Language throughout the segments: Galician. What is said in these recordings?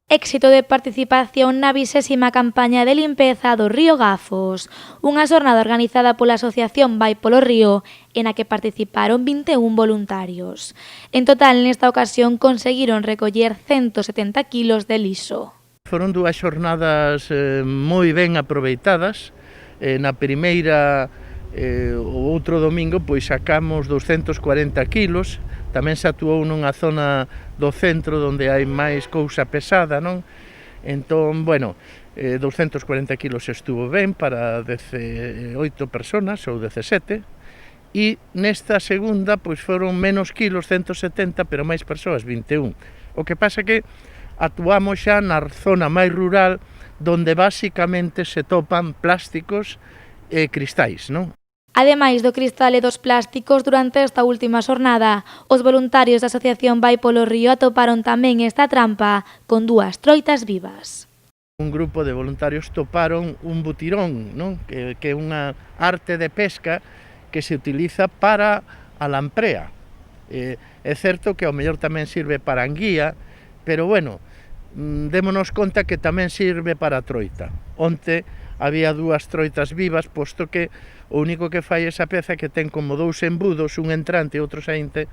Éxito de participación na 20ª campaña de limpeza do río Gafos, unha xornada organizada pola Asociación Vai polo Río e na que participaron 21 voluntarios. En total, nesta ocasión, conseguiron recoller 170 kilos de liso. Foron dúas xornadas moi ben aproveitadas. Na primeira, o outro domingo, pois sacamos 240 kilos. Tamén se actuou nunha zona do centro onde hai máis cousa pesada, non? Entón, bueno, 240 kilos estuvo ben para 18 personas ou 17, e nesta segunda pois foron menos kilos, 170, pero máis persoas, 21. O que pasa que actuamos xa na zona máis rural, donde basicamente se topan plásticos e cristais, non? Ademais do cristal e dos plásticos, durante esta última xornada, os voluntarios da Asociación Vai polo Río atoparon tamén esta trampa con 2 troitas vivas. Un grupo de voluntarios toparon un butirón, non? Que é unha arte de pesca que se utiliza para a lamprea. É certo que ao mellor tamén sirve para a anguía, pero bueno, démonos conta que tamén sirve para a troita. Onte había 2 troitas vivas, posto que o único que fai esa peza é que ten como 2 embudos, un entrante e outro saínte,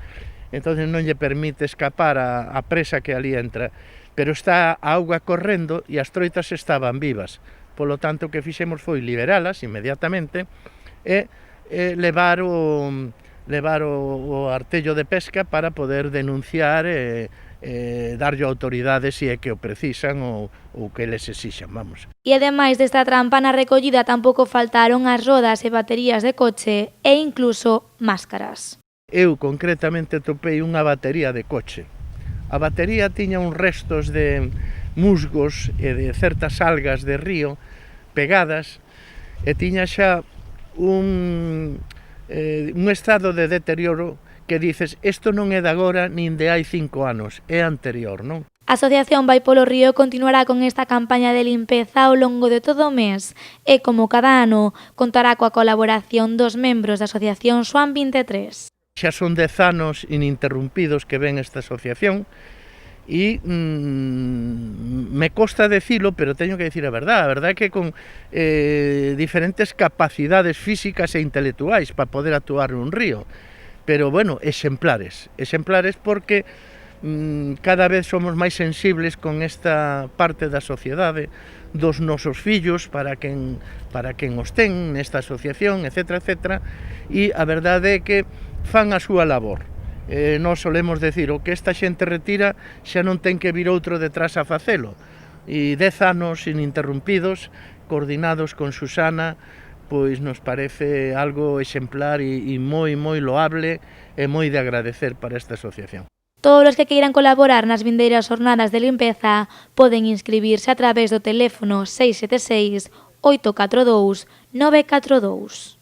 entón non lle permite escapar a presa que ali entra, pero está a auga correndo e as troitas estaban vivas. Polo tanto, o que fixemos foi liberalas inmediatamente e levar o artello de pesca para poder denunciar e darlle a autoridade se é que o precisan ou que eles exixan, vamos. E ademais desta trampa na recollida tampouco faltaron as rodas e baterías de coche e incluso máscaras. Eu concretamente topei unha batería de coche. A batería tiña uns restos de musgos e de certas algas de río pegadas e tiña xa un estado de deterioro que dices, isto non é de agora nin de hai 5 anos, é anterior, non? A Asociación Vai polo Río continuará con esta campaña de limpeza ao longo de todo o mes e, como cada ano, contará coa colaboración dos membros da Asociación Xoán 23. Xa son 10 anos ininterrumpidos que ven esta asociación e me costa decilo, pero teño que decir a verdade. A verdade é que con diferentes capacidades físicas e intelectuais para poder actuar nun río. Pero, bueno, exemplares porque cada vez somos máis sensibles con esta parte da sociedade, dos nosos fillos, para quen os ten nesta asociación, etc., etc., e a verdade é que fan a súa labor. Nós solemos decir, o que esta xente retira xa non ten que vir outro detrás a facelo. E 10 anos ininterrumpidos, coordinados con Susana, pois nos parece algo exemplar e moi loable e moi de agradecer para esta asociación. Todos os que queiran colaborar nas vindeiras xornadas de limpeza poden inscribirse a través do teléfono 676 842 942.